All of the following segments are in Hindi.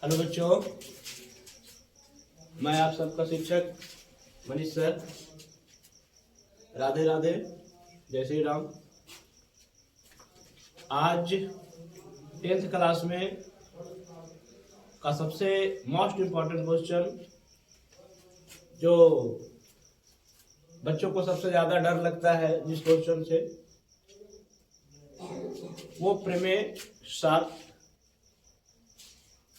हेलो बच्चों, मैं आप सबका शिक्षक मनीष सर। राधे राधे, जय श्री राम। आज 10th क्लास में का सबसे मोस्ट इम्पॉर्टेंट क्वेश्चन, जो बच्चों को सबसे ज़्यादा डर लगता है जिस क्वेश्चन से, वो प्रमेय 7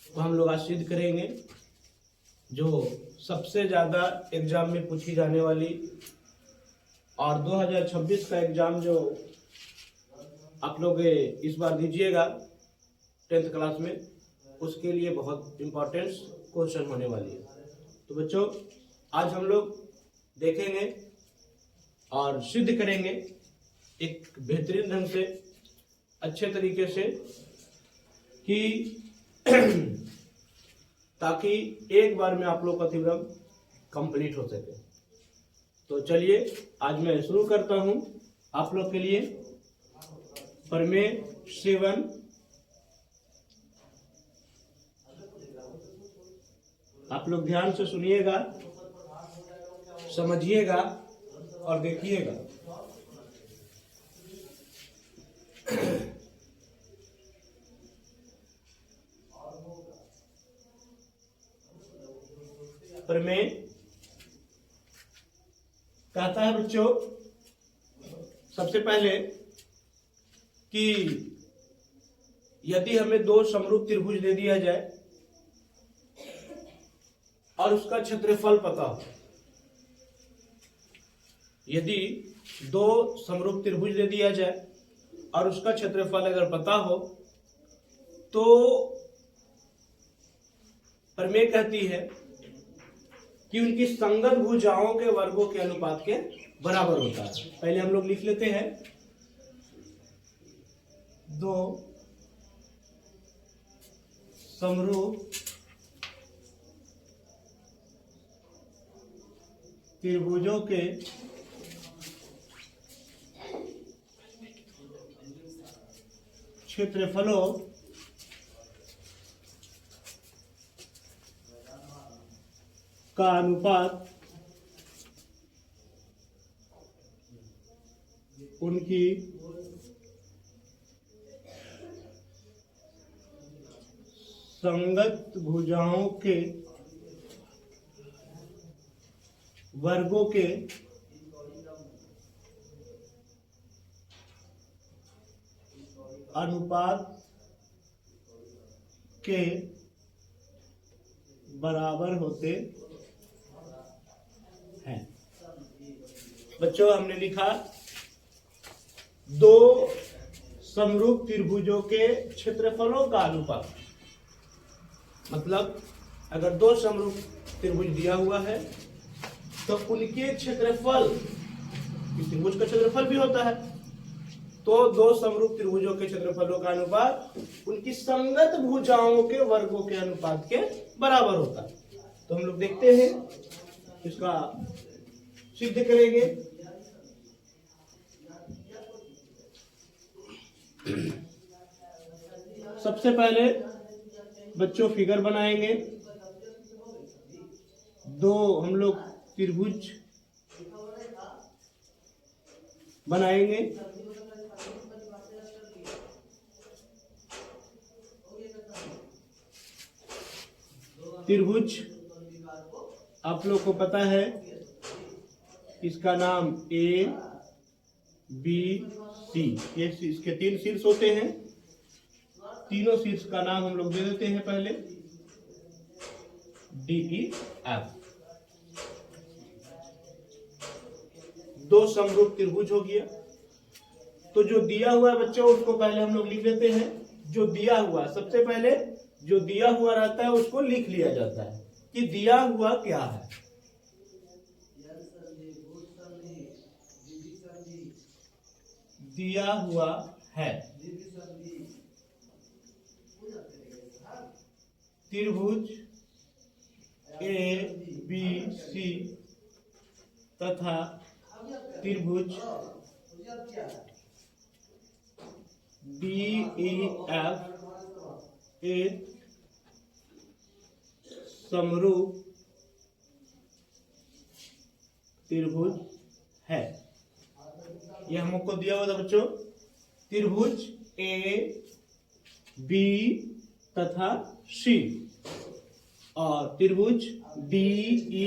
को हम लोग आज सिद्ध करेंगे, जो सबसे ज़्यादा एग्जाम में पूछी जाने वाली और 2026 का एग्जाम जो आप लोग इस बार दीजिएगा 10th क्लास में, उसके लिए बहुत इम्पोर्टेंट क्वेश्चन होने वाली है। तो बच्चों, आज हम लोग देखेंगे और सिद्ध करेंगे एक बेहतरीन ढंग से, अच्छे तरीके से, कि ताकि एक बार में आप लोग का थ्योरम कंप्लीट हो सके। तो चलिए आज मैं शुरू करता हूं आप लोग के लिए प्रमेय 7। आप लोग ध्यान से सुनिएगा, समझिएगा और देखिएगा। प्रमेय कहता है बच्चों, सबसे पहले कि यदि हमें दो समरूप त्रिभुज दे दिया जाए और उसका क्षेत्रफल पता हो, यदि दो समरूप त्रिभुज दे दिया जाए और उसका क्षेत्रफल अगर पता हो, तो प्रमेय कहती है कि उनकी संगत भुजाओं के वर्गों के अनुपात के बराबर होता है। पहले हम लोग लिख लेते हैं, दो समरूप त्रिभुजों के क्षेत्रफलों का अनुपात उनकी संगत भुजाओं के वर्गों के अनुपात के बराबर होते हैं। बच्चों, हमने लिखा दो समरूप त्रिभुजों के क्षेत्रफलों का अनुपात, मतलब अगर दो समरूप त्रिभुज दिया हुआ है तो उनके क्षेत्रफल, इस त्रिभुज का क्षेत्रफल भी होता है, तो दो समरूप त्रिभुजों के क्षेत्रफलों का अनुपात उनकी संगत भुजाओं के वर्गों के अनुपात के बराबर होता है। तो हम लोग देखते हैं, इसका सिद्ध करेंगे। सबसे पहले बच्चों फिगर बनाएंगे। दो हम लोग त्रिभुज बनाएंगे। त्रिभुज आप लोग को पता है, इसका नाम ए बी सी, ये इसके 3 शीर्ष होते हैं। तीनों शीर्ष का नाम हम लोग दे देते हैं पहले डी ई एफ। दो समरूप त्रिभुज हो गया। तो जो दिया हुआ है बच्चों, उसको पहले हम लोग लिख लेते हैं। जो दिया हुआ, सबसे पहले जो दिया हुआ रहता है उसको लिख लिया जाता है कि दिया हुआ क्या है। दिया हुआ है त्रिभुज ए बी सी तथा त्रिभुज डी ई एफ एक समरूप त्रिभुज है। यह हमको दिया हुआ था बच्चों, त्रिभुज ए बी तथा सी और त्रिभुज डी ई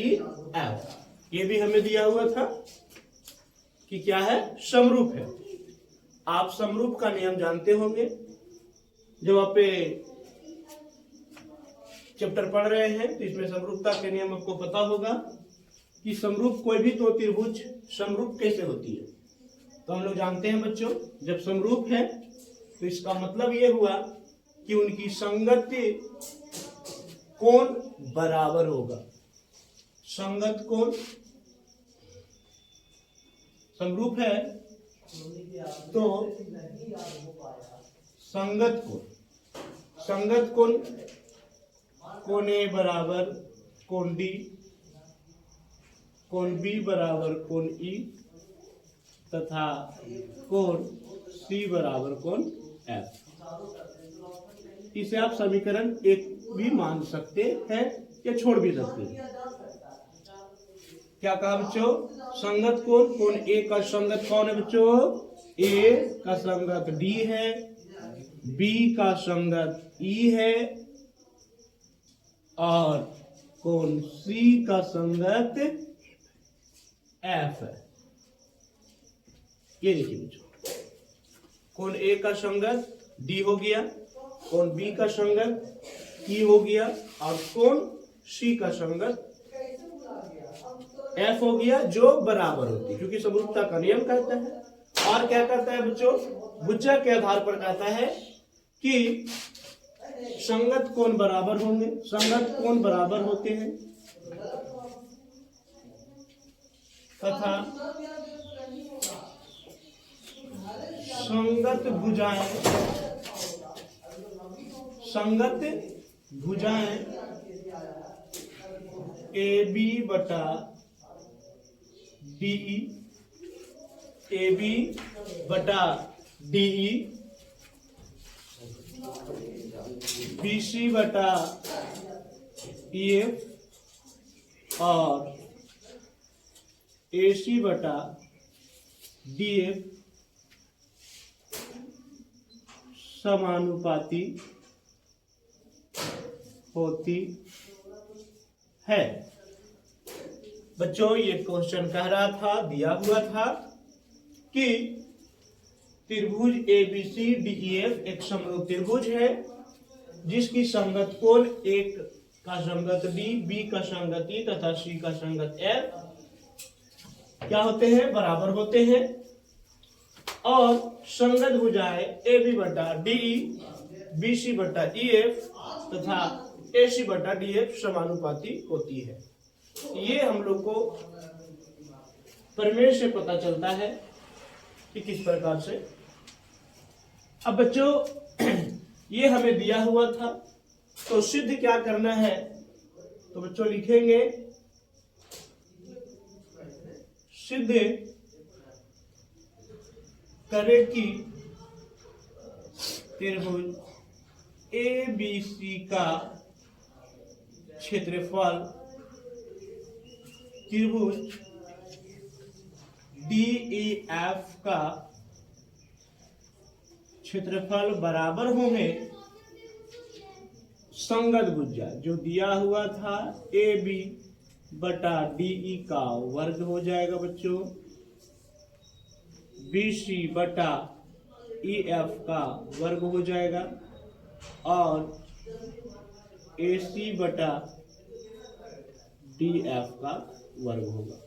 एफ, ये भी हमें दिया हुआ था कि क्या है, समरूप है। आप समरूप का नियम जानते होंगे, जब आप चैप्टर पढ़ रहे हैं तो इसमें समरूपता के नियम आपको पता होगा कि समरूप कोई भी दो त्रिभुज समरूप कैसे होती है। तो हम लोग जानते हैं बच्चों, जब समरूप है तो इसका मतलब ये हुआ कि उनकी संगत कोण बराबर होगा। संगत कोण समरूप है तो संगत कोण कोण ए बराबर कोण डी, कोण बी बराबर कोण ई तथा कोण सी बराबर कोण एफ। इसे आप समीकरण एक भी मान सकते हैं या छोड़ भी सकते हैं। क्या कहा बच्चों, संगत कोण, कोण ए का संगत कौन है बच्चों, ए का संगत डी है, बी का संगत ई है और कोण सी का संगत एफ है। ये देखिए बच्चों, कोण ए का संगत डी हो गया, कोण बी का संगत ई हो गया और कोण सी का संगत एफ हो गया, जो बराबर होती है, क्योंकि समरूपता का नियम कहता है। और क्या कहता है बच्चों, भुजा के आधार पर कहता है कि संगत कोण बराबर होंगे, संगत कोण बराबर होते हैं तथा संगत भुजाएं ए बी बटा डीई, ए बी बटा डीई, बी सी बटा ई एफ और ए सी बटा डी एफ समानुपाती होती है। बच्चों ये क्वेश्चन कह रहा था, दिया हुआ था कि त्रिभुज A B C D E F एक समरूप त्रिभुज है जिसकी संगत कोण एक का संगत डी, बी का संगत ई तथा सी का संगत एफ क्या होते हैं, बराबर होते हैं और संगत भुजाएं ए बी बटा डी ई, बी सी बटा ई एफ तथा ए सी बटा डी एफ समानुपाती होती है। ये हम लोग को प्रमेय से पता चलता है कि किस प्रकार से। अब बच्चों ये हमें दिया हुआ था, तो सिद्ध क्या करना है, तो बच्चों लिखेंगे सिद्ध करें कि त्रिभुज ए बी सी का क्षेत्रफल त्रिभुज डी ई एफ का क्षेत्रफल बराबर होंगे संगत भुजा, जो दिया हुआ था ए बी बटा डी ई का वर्ग हो जाएगा बच्चों, बी सी बटा ई एफ का वर्ग हो जाएगा और ए सी बटा डी एफ का वर्ग होगा।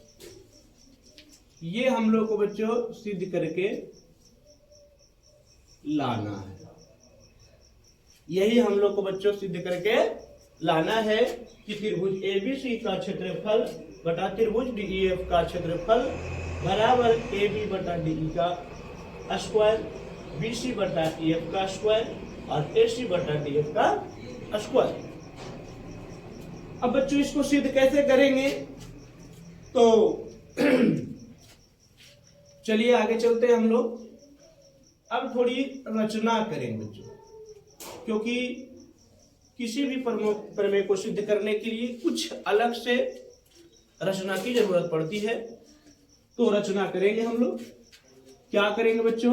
ये हम लोग को बच्चों सिद्ध करके लाना है, यही हम लोग को बच्चों सिद्ध करके लाना है कि त्रिभुज ए बी सी का क्षेत्रफल बटा त्रिभुज डी ई एफ का क्षेत्रफल बराबर ए बी बटा डी ई का स्क्वायर, बी सी बटा ई एफ का स्क्वायर और ए सी बटा डी एफ का स्क्वायर। अब बच्चों इसको सिद्ध कैसे करेंगे, तो चलिए आगे चलते हैं हम लोग। अब थोड़ी रचना करेंगे बच्चों, क्योंकि किसी भी प्रमेय को सिद्ध करने के लिए कुछ अलग से रचना की जरूरत पड़ती है। तो रचना करेंगे हम लोग। क्या करेंगे बच्चों?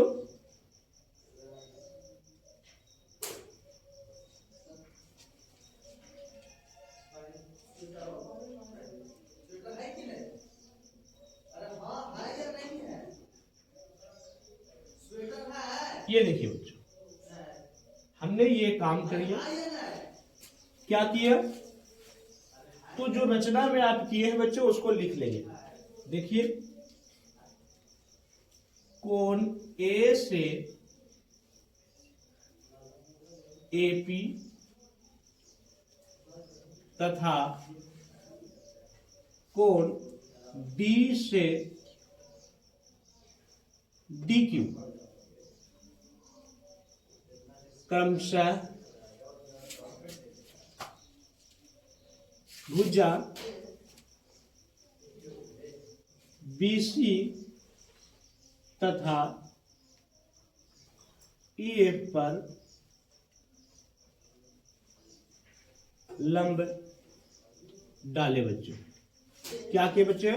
ये देखिए बच्चों, हमने ये काम कर लिया। क्या किया? तो जो रचना में आप किए हैं बच्चों उसको लिख लेंगे। देखिए, कोण ए से एपी तथा कोण डी से डीक्यू क्रमशः भुजा बीसी तथा ईएफ पर लंब डाले बच्चों। क्या के बच्चे?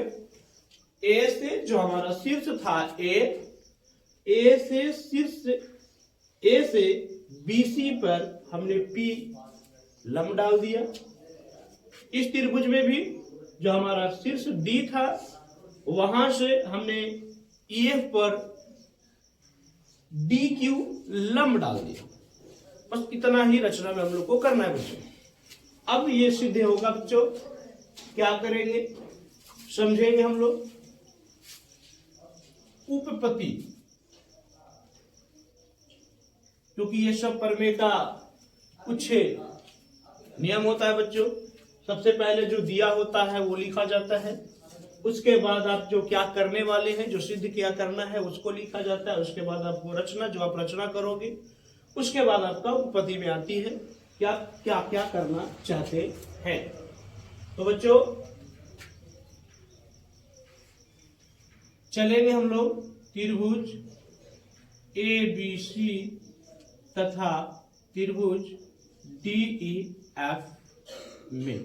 ए से जो हमारा शीर्ष था ए से शीर्ष ए से बीसी पर हमने पी लंब डाल दिया। इस त्रिभुज में भी जो हमारा शीर्ष डी था वहां से हमने ईएफ पर डी क्यू लंब डाल दिया। बस इतना ही रचना में हम लोग को करना है बच्चों। अब ये सिद्ध होगा बच्चों। क्या करेंगे? समझेंगे हम लोग। उपपत्ति, क्योंकि ये सब प्रमेय का कुछ नियम होता है बच्चों। सबसे पहले जो दिया होता है वो लिखा जाता है, उसके बाद आप जो क्या करने वाले हैं, जो सिद्ध क्या करना है उसको लिखा जाता है। उसके बाद आपको रचना, जो आप रचना करोगे उसके बाद आपका उपपत्ति में आती है क्या क्या क्या करना चाहते हैं। तो बच्चों चलेंगे हम लोग त्रिभुज ए बी सी तथा त्रिभुज डी ई एफ में।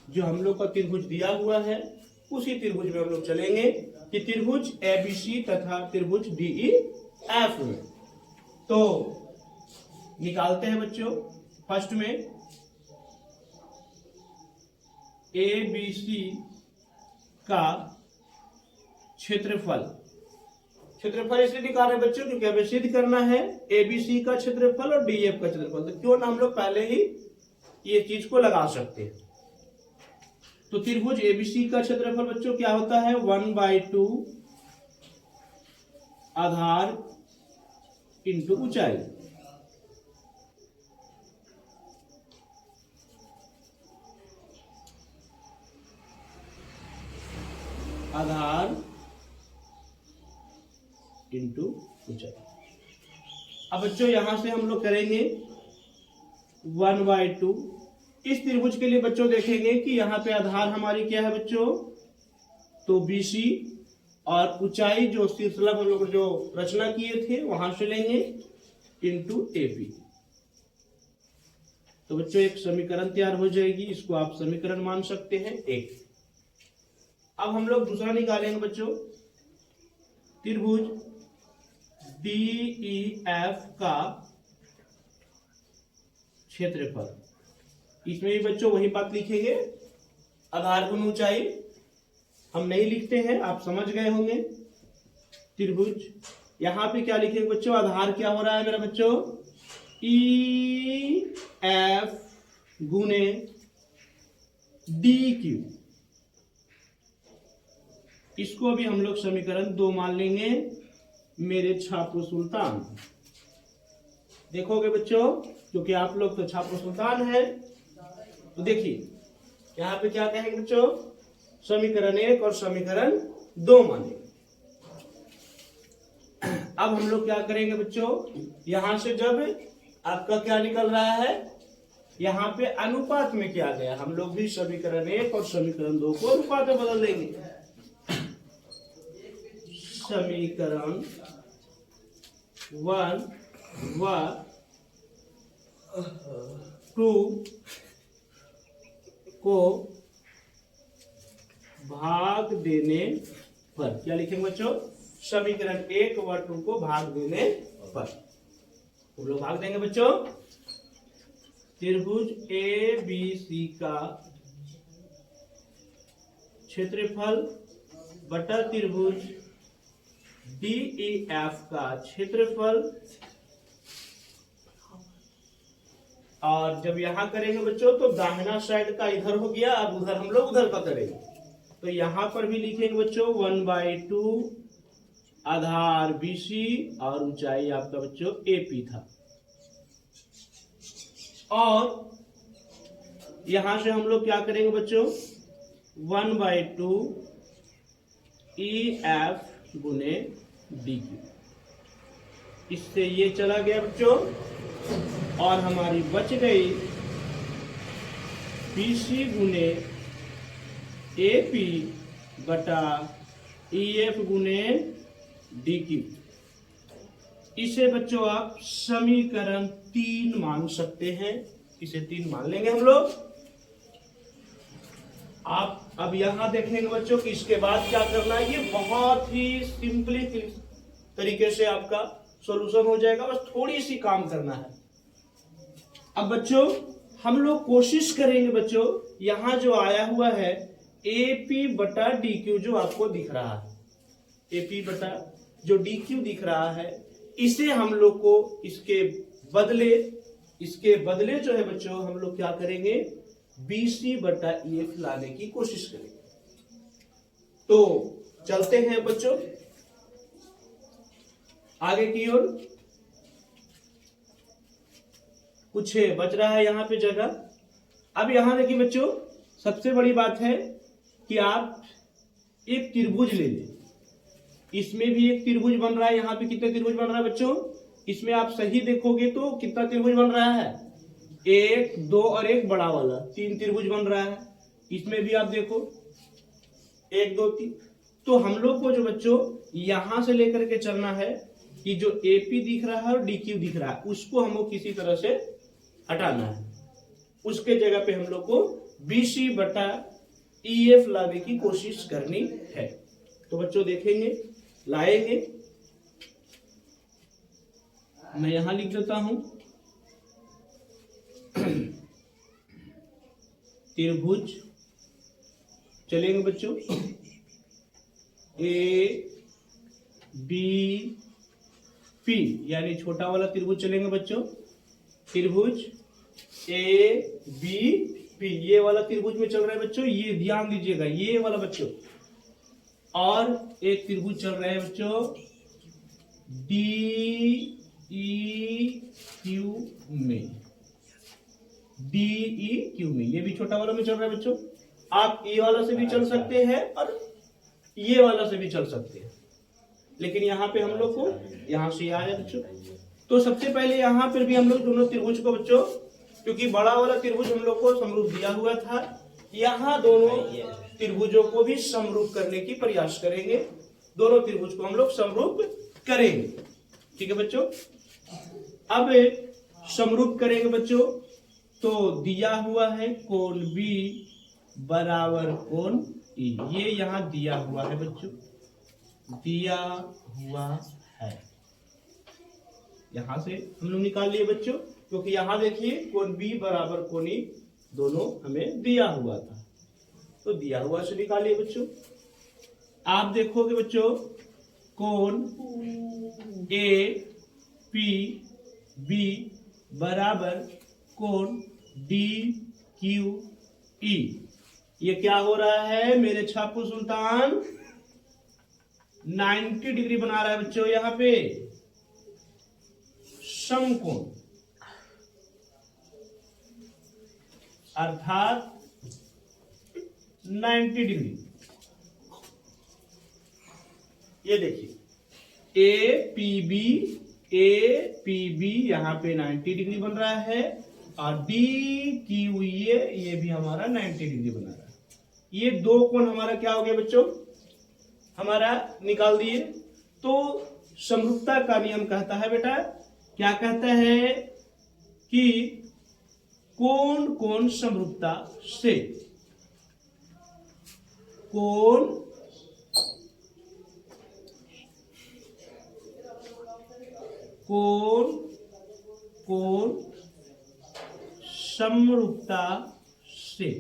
जो हम लोग का त्रिभुज दिया हुआ है उसी त्रिभुज में हम लोग चलेंगे कि त्रिभुज ए बी सी तथा त्रिभुज डी ई एफ में। तो निकालते हैं बच्चों। फर्स्ट में ए बी सी का क्षेत्रफल इसलिए निकाल रहे बच्चों क्योंकि हमें सिद्ध करना है एबीसी का क्षेत्रफल और डीएफ का क्षेत्रफल। तो क्यों ना हम लोग पहले ही ये चीज को लगा सकते हैं। तो त्रिभुज एबीसी का क्षेत्रफल बच्चों क्या होता है? 1/2 आधार इंटू ऊंचाई। आधार इंटू ऊंचाई। अब बच्चों यहां से हम लोग करेंगे 1/2। इस त्रिभुज के लिए बच्चों देखेंगे कि यहाँ पे आधार हमारी क्या है बच्चों? तो BC और ऊंचाई जो शीर्षलंब हम लोग जो रचना किए थे वहां से लेंगे इंटू AP। तो बच्चों एक समीकरण तैयार हो जाएगी। इसको आप समीकरण मान सकते हैं 1। अब हम लोग दूसरा निकालेंगे बच्चों। त्रिभुज DEF का क्षेत्रफल। इसमें भी बच्चों वही बात लिखेंगे, आधार गुण ऊंचाई हम नहीं लिखते हैं, आप समझ गए होंगे। त्रिभुज यहां पे क्या लिखेंगे बच्चों? आधार क्या हो रहा है मेरा बच्चों? EF गुने DQ। इसको भी हम लोग समीकरण 2 मान लेंगे मेरे छात्र सुल्तान। देखोगे बच्चों क्योंकि आप लोग तो छात्र सुल्तान है। तो देखिए यहाँ पे क्या कहेंगे बच्चों? समीकरण 1 और समीकरण 2 मानेंगे। अब हम लोग क्या करेंगे बच्चों? यहां से जब आपका क्या निकल रहा है, यहाँ पे अनुपात में क्या गया, हम लोग भी समीकरण 1 और समीकरण 2 को अनुपात में बदल देंगे। समीकरण 1 व 2 को भाग देने पर, क्या लिखेंगे बच्चों, समीकरण 1 व 2 को भाग देने पर हम लोग भाग देंगे बच्चों। त्रिभुज ए बी सी का क्षेत्रफल बटा त्रिभुज डी ई एफ का क्षेत्रफल, और जब यहां करेंगे बच्चों तो दाहिना साइड का इधर हो गया, अब उधर हम लोग उधर का करेंगे। तो यहां पर भी लिखेंगे बच्चों 1/2 आधार BC और ऊंचाई आपका बच्चों AP था, और यहां से हम लोग क्या करेंगे बच्चों 1/2 EF गुने DQ, इससे ये चला गया बच्चों, और हमारी बच गई BC गुने AP बटा EF गुने DQ। इसे बच्चों आप समीकरण 3 मान सकते हैं, इसे 3 मान लेंगे हम लोग। आप अब यहां देखेंगे बच्चों कि इसके बाद क्या करना है, ये बहुत ही सिंपली तरीके से आपका सॉल्यूशन हो जाएगा, बस थोड़ी सी काम करना है। अब बच्चों हम लोग कोशिश करेंगे बच्चों, यहां जो आया हुआ है AP बटा DQ जो आपको दिख रहा है, AP बटा जो DQ दिख रहा है, इसे हम लोग को इसके बदले जो है बच्चों हम लोग क्या करेंगे BC बटा EF लाने की कोशिश करेंगे। तो चलते हैं बच्चों आगे की ओर। कुछ बच रहा है यहाँ पे जगह। अब यहां देखिए बच्चों, सबसे बड़ी बात है कि आप एक त्रिभुज ले लें, इसमें भी एक त्रिभुज बन रहा है। यहाँ पे कितने त्रिभुज बन रहा है बच्चों, इसमें आप सही देखोगे तो कितना त्रिभुज बन रहा है, 1 2 और एक बड़ा वाला, 3 त्रिभुज बन रहा है। इसमें भी आप देखो 1 2 3। तो हम लोग को जो बच्चों यहां से लेकर के चलना है कि जो AP दिख रहा है और DQ दिख रहा है उसको हमको किसी तरह से हटाना है, उसके जगह पे हम लोग को BC बटा EF लाने की कोशिश करनी है। तो बच्चों देखेंगे, लाएंगे, मैं यहां लिख देता हूं त्रिभुज, चलेंगे बच्चों ABP यानी छोटा वाला त्रिभुज चलेंगे बच्चों, त्रिभुज ABP ये वाला त्रिभुज में चल रहा है बच्चों, ये ध्यान दीजिएगा ये वाला बच्चों। और एक त्रिभुज चल रहा है बच्चों DEQ में, DEQ में, ये भी छोटा वाला में चल रहा है बच्चों। आप ये वाला से भी चल सकते हैं और ये वाला से भी चल सकते हैं, लेकिन यहाँ पे हम लोग को यहाँ से आया बच्चों। तो सबसे पहले यहाँ पर भी हम लोग दोनों त्रिभुज को बच्चों, क्योंकि बड़ा वाला त्रिभुज हम लोग को समरूप दिया हुआ था, यहाँ दोनों त्रिभुजों को भी समरूप करने की प्रयास करेंगे। दोनों त्रिभुज को हम लोग समरूप करेंगे, ठीक है बच्चों। अब समरूप करेंगे बच्चों, तो दिया हुआ है कोण B बराबर कोण E, ये यहां दिया हुआ है बच्चों, दिया हुआ है। यहां से हम लोग निकाल लिए बच्चों, क्योंकि यहां देखिए कोण B बराबर कोण E दोनों हमें दिया हुआ था, तो दिया हुआ से निकालिए बच्चों। आप देखोगे बच्चों कोण APB बराबर कोण DQE, ये क्या हो रहा है मेरे छापू सुल्तान, 90 डिग्री बना रहा है बच्चों यहां पे समकोण, अर्थात 90 डिग्री। ये देखिए APB यहां पे 90 डिग्री बन रहा है, और DQE ये भी हमारा 90 डिग्री बना रहा है। ये दो कोण हमारा क्या हो गया बच्चों, हमारा निकाल दिए। तो समरूपता का नियम कहता है बेटा, क्या कहता है कि कौन कौन समरूपता से, कौन कौन कौन समरूपता से,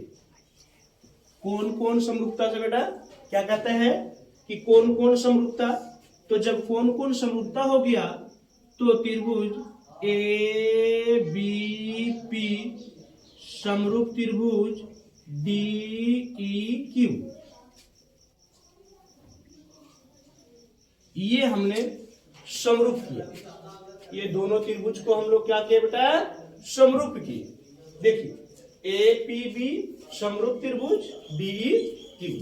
कौन कौन समरूपता से बेटा क्या कहते हैं कि कौन कौन समरूपता। तो जब कौन कौन समरूपता हो गया तो त्रिभुज ए बी पी समरूप त्रिभुज डी ई क्यू, ये हमने समरूप किया। ये दोनों त्रिभुज को हम लोग क्या किए बेटा, समरूप किए। देखिए ए पी बी समरूप त्रिभुज डी ई क्यू।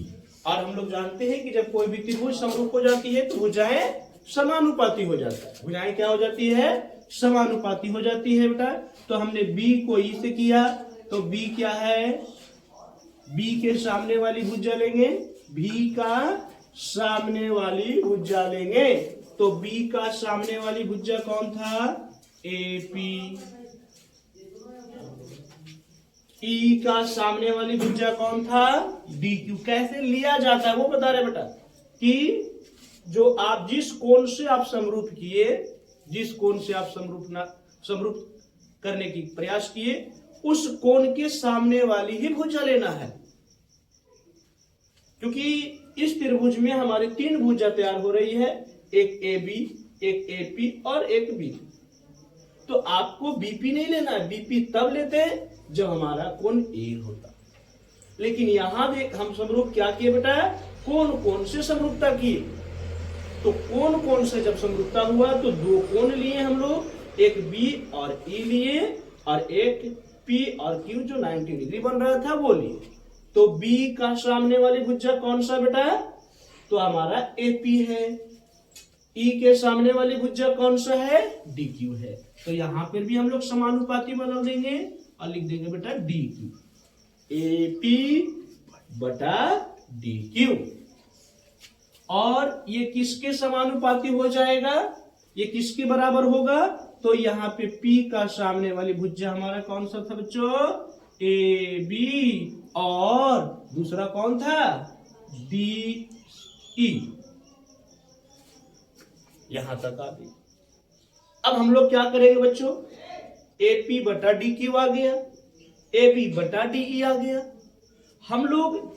और हम लोग जानते हैं कि जब कोई भी त्रिभुज समरूप हो जाती है तो भुजाएं समानुपाती हो जाता है। भुजाएं क्या हो जाती है, समानुपाती हो जाती है बेटा। तो हमने बी को ई से किया तो बी क्या है, बी के सामने वाली भुजा लेंगे, बी का सामने वाली भुजा लेंगे। तो बी का सामने वाली भुजा कौन था, ए पी। ई का सामने वाली भुजा कौन था, डी क्यू। कैसे लिया जाता है वो बता रहे बेटा कि जो आप जिस कोण से आप समरूप किए, जिस कोण से आप समरूप करने की प्रयास किए, उस कोण के सामने वाली ही भुजा लेना है। क्योंकि इस त्रिभुज में हमारी तीन भुजा तैयार हो रही है, एक ए बी, एक ए पी और एक बी। तो आपको बीपी नहीं लेना है, बीपी तब लेते हैं जब हमारा कोण ए होता। लेकिन यहां देख हम समरूप क्या किए बेटा, कोण कोण से समरूपता किए। तो कोण कोण से जब समरूपता हुआ तो दो कोण लिए हम लोग, एक बी और ई लिए और एक पी और क्यू जो 90 डिग्री बन रहा था वो लिए। तो बी का सामने वाली भुजा कौन सा बेटा, तो हमारा एपी है। ई के सामने वाली भुजा कौन सा है, डी क्यू है। तो यहां पर भी हम लोग समानुपाती बदल देंगे और लिख देंगे बेटा डी क्यू, ए पी बटा डी क्यू। और ये किसके समानुपाती हो जाएगा, ये किसके बराबर होगा, तो यहाँ पे P का सामने वाली भुजा हमारा कौन सा था बच्चों, ए बी, और दूसरा कौन था, डी ई। यहां तक आ गई। अब हम लोग क्या करेंगे बच्चों, ए पी बटा डी क्यू आ गया, ए बी बटा डी ई आ गया। हम लोग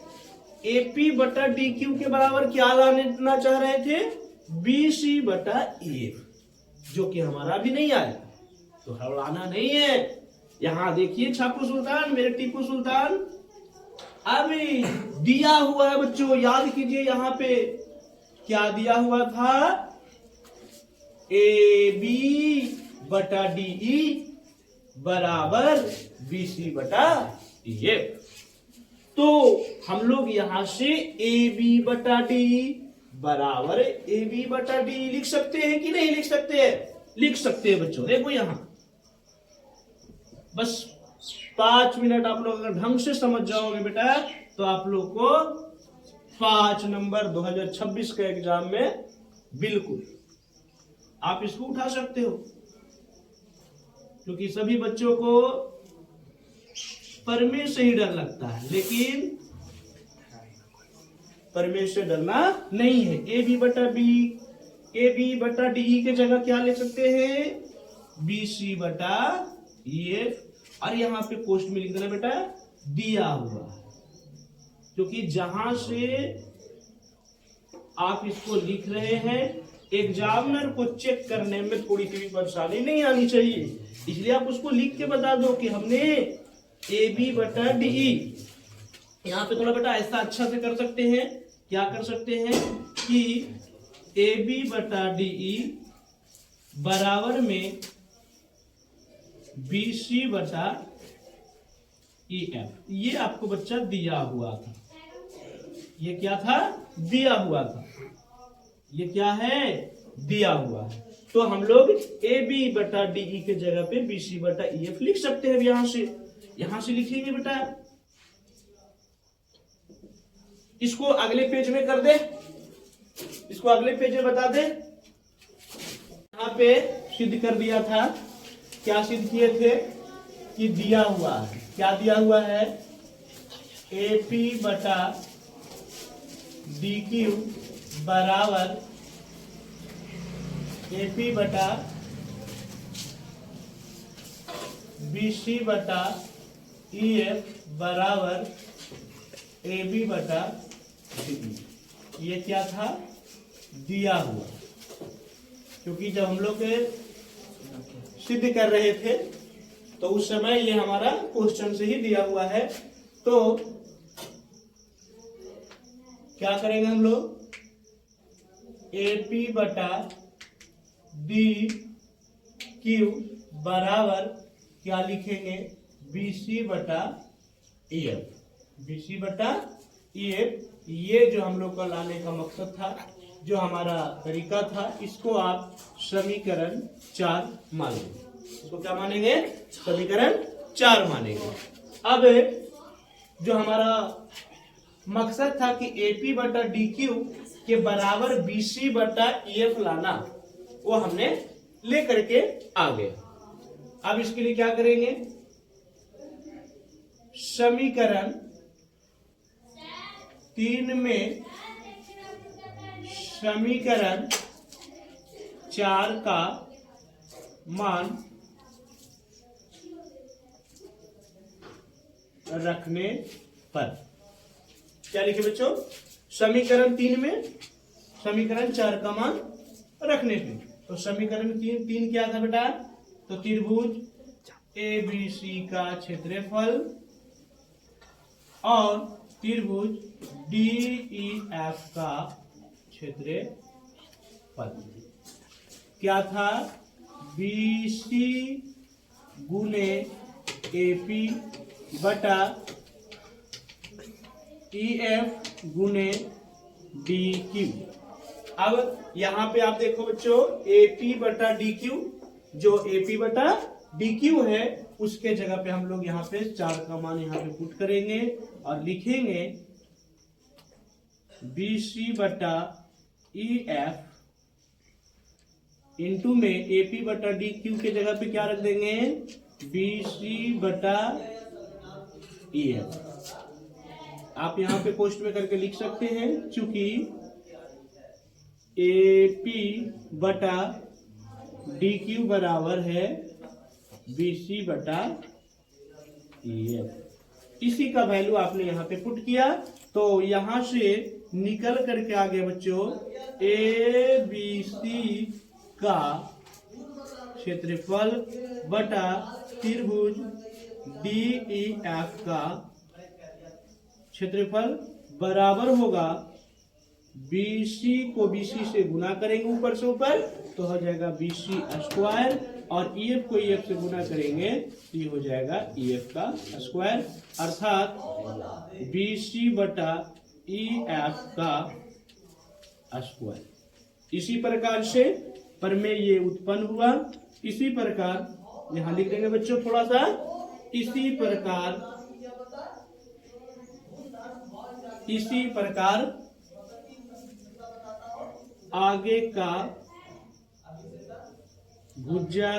ए पी बटा डी क्यू के बराबर क्या लाना चाह रहे थे, बी सी बटा ई एफ, जो कि हमारा भी नहीं आया, तो हम लाना नहीं है। यहां देखिए छापू सुल्तान, मेरे टीपू सुल्तान, अभी दिया हुआ है बच्चों, याद कीजिए यहां पे क्या दिया हुआ था, ए बी बटा डी ई बराबर बी सी बटा डी एफ। तो हम लोग यहां से ए बी बटा डी बराबर ए बी बटा डी लिख सकते हैं कि नहीं लिख सकते हैं, लिख सकते हैं बच्चों। देखो यहां बस 5 मिनट आप लोग अगर ढंग से समझ जाओगे बेटा तो आप लोग को 5 नंबर 2026 के एग्जाम में बिल्कुल आप इसको उठा सकते हो। क्योंकि सभी बच्चों को परमेश से ही डर लगता है, लेकिन परमेश से डरना नहीं है। ए बी बटा बी, ए बी बटा डी ई के जगह क्या ले सकते हैं, बी सी बटा ई एफ। और यहां पे पोस्ट में लिख देना बेटा दिया हुआ है, क्योंकि जहां से आप इसको लिख रहे हैं एग्जामिनर को चेक करने में थोड़ी सी भी परेशानी नहीं आनी चाहिए, इसलिए आप उसको लिख के बता दो कि हमने ए बी बटा डी ई। यहां पे थोड़ा बेटा ऐसा अच्छा से कर सकते हैं, क्या कर सकते हैं कि ए बी बटा डी ई बराबर में बी सी बटा ई एफ। ये आपको बच्चा दिया हुआ था, ये क्या था, दिया हुआ था, ये क्या है, दिया हुआ है। तो हम लोग ए बी बटा डी ई के जगह पे बी सी बटा ई एफ लिख सकते हैं। यहां से लिखेंगे बेटा, इसको अगले पेज में कर दे, इसको अगले पेज में बता दे। यहां पे सिद्ध कर दिया था, क्या सिद्ध किए थे कि दिया हुआ है, क्या दिया हुआ है, AP बटा DQ बराबर AP बटा BC बटा EF बराबर AB बटा DE। ये क्या था, दिया हुआ। क्योंकि जब हम लोग सिद्ध कर रहे थे तो उस समय ये हमारा क्वेश्चन से ही दिया हुआ है। तो क्या करेंगे हम लोग, AP बटा DQ बराबर क्या लिखेंगे, BC बटा EF। BC बटा EF, ये जो हम लोग का लाने का मकसद था, जो हमारा तरीका था, इसको आप समीकरण 4 मानेंगे। इसको क्या मानेंगे, समीकरण 4 मानेंगे। अब जो हमारा मकसद था कि AP बटा DQ के बराबर BC बटा EF लाना, वो हमने लेकर के आ गए। अब इसके लिए क्या करेंगे, समीकरण 3 में समीकरण 4 का मान रखने पर क्या लिखे बच्चों, समीकरण 3 में समीकरण 4 का मान रखने पे। तो समीकरण 3 क्या था बेटा, तो त्रिभुज ABC का क्षेत्रफल और त्रिभुज DEF का क्षेत्रफल क्या था, BC गुने AP बटा EF गुने DQ। अब यहां पे आप देखो बच्चों, AP बटा DQ, जो AP बटा DQ है उसके जगह पे हम लोग यहाँ पे 4 का मान यहाँ पे पुट करेंगे और लिखेंगे BC बटा EF इंटू में AP बटा DQ के जगह पे क्या रख देंगे, BC बटा EF। आप यहाँ पे पोस्ट में करके लिख सकते हैं, चूंकि AP बटा DQ बराबर है BC बटा EF। इसी का वैल्यू आपने यहाँ पे पुट किया, तो यहाँ से निकल करके आ गया बच्चों ABC का क्षेत्रफल बटा त्रिभुज DEF का क्षेत्रफल बराबर होगा, BC को BC से गुना करेंगे ऊपर से ऊपर तो हो जाएगा BC स्क्वायर, और EF को EF से गुना करेंगे तो ये हो जाएगा EF का स्क्वायर, अर्थात BC बटा EF का स्क्वायर। इसी प्रकार से प्रमेय ये उत्पन्न हुआ। इसी प्रकार यहां लिख देंगे बच्चों थोड़ा सा, इसी प्रकार आगे का भुजा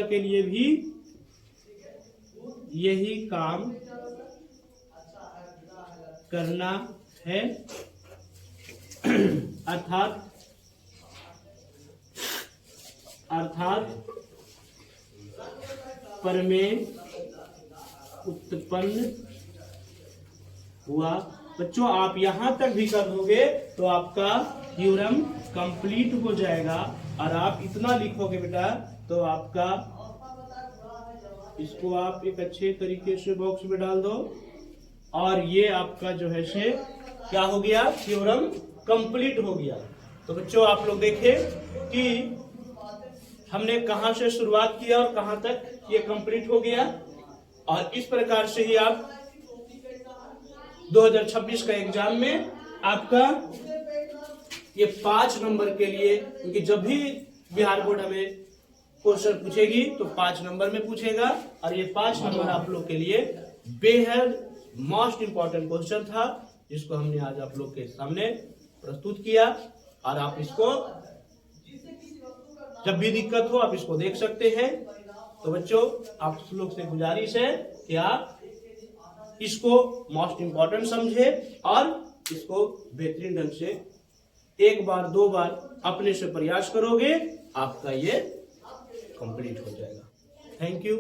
के लिए भी यही काम करना है, अर्थात प्रमेय उत्पन्न हुआ। बच्चों आप यहां तक भी कर दोगे तो आपका थ्योरम कंप्लीट हो जाएगा, और आप इतना लिखोगे बेटा तो आपका, इसको आप एक अच्छे तरीके से बॉक्स में डाल दो, और ये आपका जो है से क्या हो गया, थ्योरम कंप्लीट हो गया। तो बच्चों आप लोग देखें कि हमने कहां से शुरुआत किया और कहां तक ये कंप्लीट हो गया, और इस प्रकार से ही आप 2026 का एग्जाम में आपका ये 5 नंबर के लिए, क्योंकि जब भी बिहार बोर्ड हमें क्वेश्चन पूछेगी तो 5 नंबर में पूछेगा, और ये 5 नंबर आप लोग के लिए बेहद मोस्ट इंपॉर्टेंट क्वेश्चन था, जिसको हमने आज आप लोग के सामने प्रस्तुत किया। और आप इसको जब भी दिक्कत हो आप इसको देख सकते हैं। तो बच्चों आप लोग से गुजारिश है कि आप इसको मोस्ट इम्पोर्टेंट समझे और इसको बेहतरीन ढंग से एक बार दो बार अपने से प्रयास करोगे, आपका ये कंप्लीट हो जाएगा। Thank you.